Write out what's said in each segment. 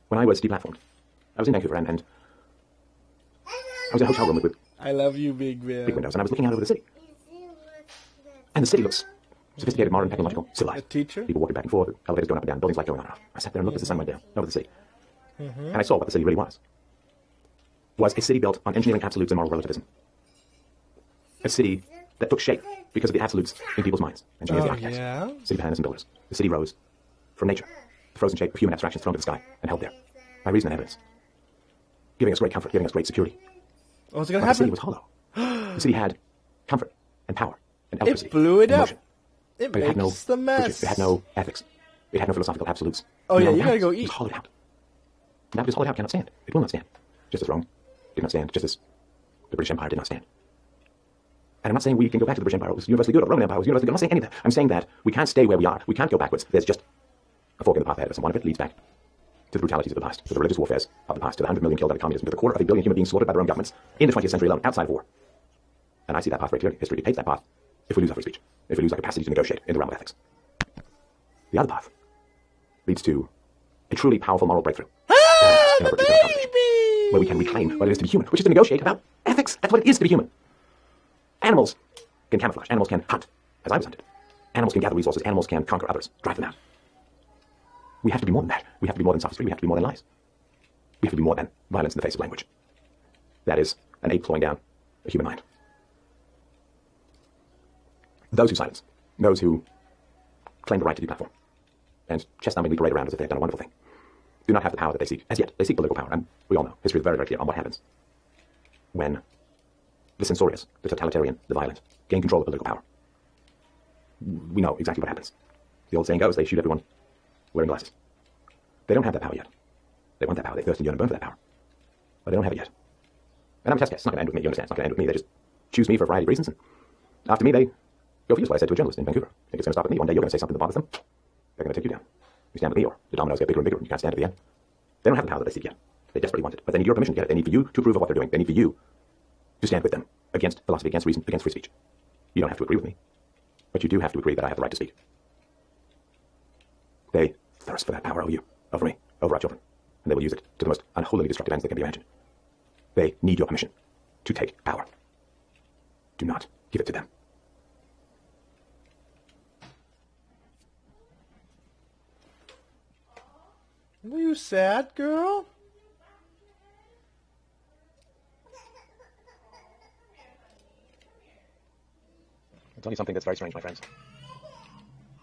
when I was deplatformed, I was in Vancouver and I was in a hotel room with I love you, big big man. windows, and I was looking out over the city. And the city looks sophisticated, modern, technological, A civilized. teacher? People walking back and forth, elevators going up and down, buildings light going on and off. I sat there and looked as the sun went down over the city. And I saw what the city really was. Was a city built on engineering absolutes and moral relativism. A city that took shape because of the absolutes in people's minds. Engineers, the Oh, architects, yeah? city planners and builders. The city rose from nature, the frozen shape of human abstractions thrown to the sky and held there by reason and evidence, giving us great comfort, giving us great security. What's going to But the city happen? was hollow. The city had comfort and power and electricity. It blew it and up. motion. It But it had no makes the virtue. mess. It had no ethics. It had no philosophical absolutes. Oh, yeah, No you gotta balance. go It eat. was hollowed out. And that which is hollowed out cannot stand. It will not stand. Just as Rome did not stand. Just as the British Empire did not stand. And I'm not saying we can go back to the British Empire. It was universally good. Or the Roman Empire was universally good. I'm not saying any of that. I'm saying that we can't stay where we are. We can't go backwards. There's just a fork in the path ahead of us. And one of it leads back to the brutalities of the past, to the religious warfares of the past, to the 100 million killed under communism, to the quarter of a billion human beings slaughtered by their own governments in the 20th century alone, outside of war. And I see that path very clearly. History dictates that path if we lose our free speech, if we lose our capacity to negotiate in the realm of ethics. The other path leads to a truly powerful moral breakthrough. Ah, In the our British conversation, baby! where we can reclaim what it is to be human, which is to negotiate about ethics. That's what it is to be human. Animals can camouflage. Animals can hunt, as I was hunted. Animals can gather resources. Animals can conquer others, drive them out. We have to be more than that. We have to be more than sophistry. We have to be more than lies. We have to be more than violence in the face of language. That is an ape clawing down a human mind. Those who silence, those who claim the right to deplatform, and chest-thumpingly parade around as if they've done a wonderful thing, do not have the power that they seek. As yet, they seek political power, and we all know, history is very, very clear on what happens when the censorious, the totalitarian, the violent gain control of political power. We know exactly what happens. The old saying goes, they shoot everyone wearing glasses. They don't have that power yet. They want that power. They thirst and yearn and burn for that power. But they don't have it yet. And I'm a test case. It's not going to end with me, you understand? It's not going to end with me. They just choose me for a variety of reasons, and after me, they go for you. That's what I said to a journalist in Vancouver. Think it's going to stop with me. One day you're going to say something that bothers them. They're going to take you down. You stand with me, or the dominoes get bigger and bigger, and you can't stand to the end. They don't have the power that they seek yet. They desperately want it. But they need your permission to get it. They need for you to approve of what they're doing. They need for you to stand with them against philosophy, against reason, against free speech. You don't have to agree with me, but you do have to agree that I have the right to speak. They thirst for that power over you, over me, over our children, and they will use it to the most unholily destructive ends that can be imagined. They need your permission to take power. Do not give it to them. Are you sad, girl? I'll tell you something that's very strange, my friends.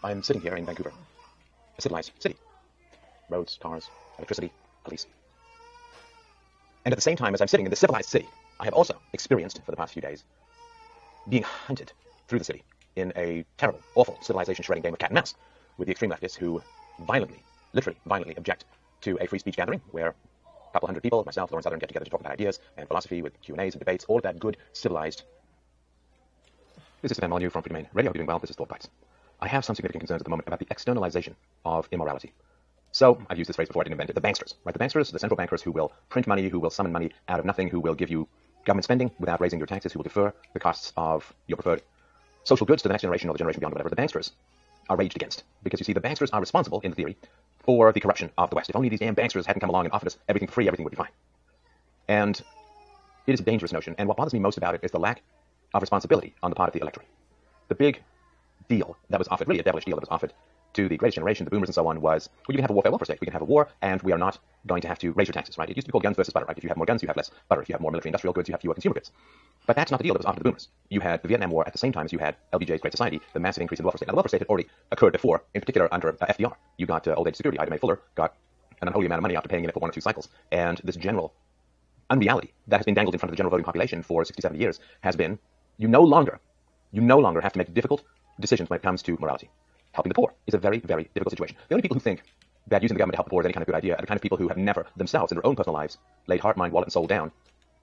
I'm sitting here in Vancouver, a civilized city. Roads, cars, electricity, police. And at the same time as I'm sitting in this civilized city, I have also experienced, for the past few days, being hunted through the city in a terrible, awful, civilization-shredding game of cat and mouse with the extreme leftists who violently, literally violently object to a free speech gathering where a couple hundred people, myself, Lawrence Southern, get together to talk about ideas and philosophy with Q&As and debates, all of that good, civilized. This is Stan Molyneux from Free Domain Radio. Doing well. This is Thought Bites. I have some significant concerns at the moment about the externalization of immorality. So, I've used this phrase before, I didn't invent it. The banksters, right? The banksters, the central bankers who will print money, who will summon money out of nothing, who will give you government spending without raising your taxes, who will defer the costs of your preferred social goods to the next generation or the generation beyond, whatever. The banksters are raged against. Because you see, the banksters are responsible, in theory, for the corruption of the West. If only these damn banksters hadn't come along and offered us everything for free, everything would be fine. And it is a dangerous notion. And what bothers me most about it is the lack of responsibility on the part of the electorate. The big deal that was offered, really a devilish deal that was offered to the greatest generation, the boomers and so on, was, well, you can have a warfare welfare state. We can have a war, and we are not going to have to raise your taxes, right? It used to be called guns versus butter, right? If you have more guns, you have less butter. If you have more military industrial goods, you have fewer consumer goods. But that's not the deal that was offered to the boomers. You had the Vietnam War at the same time as you had LBJ's Great Society, the massive increase in the welfare state. Now, the welfare state had already occurred before, in particular under FDR. You got old age security. Ida Mae Fuller got an unholy amount of money after paying in it for 1 or 2 cycles. And this general unreality that has been dangled in front of the general voting population for 60, 70 years has been, you no longer have to make difficult decisions when it comes to morality. Helping the poor is a very, very difficult situation. The only people who think that using the government to help the poor is any kind of good idea are the kind of people who have never themselves in their own personal lives laid heart, mind, wallet, and soul down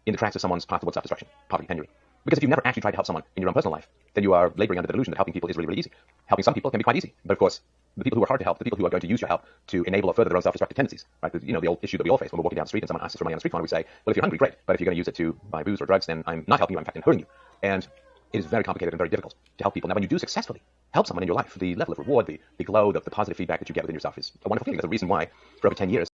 in the tracks of someone's path towards self-destruction, poverty, penury. Because if you've never actually tried to help someone in your own personal life, then you are laboring under the delusion that helping people is really, really easy. Helping some people can be quite easy. But of course, the people who are hard to help, the people who are going to use your help to enable or further their own self-destructive tendencies, right? The old issue that we all face when we're walking down the street and someone asks us for money on the street corner, we say, well, if you're hungry, great. But if you're going to use it to buy booze or drugs, then I'm not helping you, I'm in fact hurting you. And it is very complicated and very difficult to help people. Now, when you do successfully help someone in your life, the level of reward, the glow, the positive feedback that you get within yourself is a wonderful feeling. There's a reason why, for over 10 years,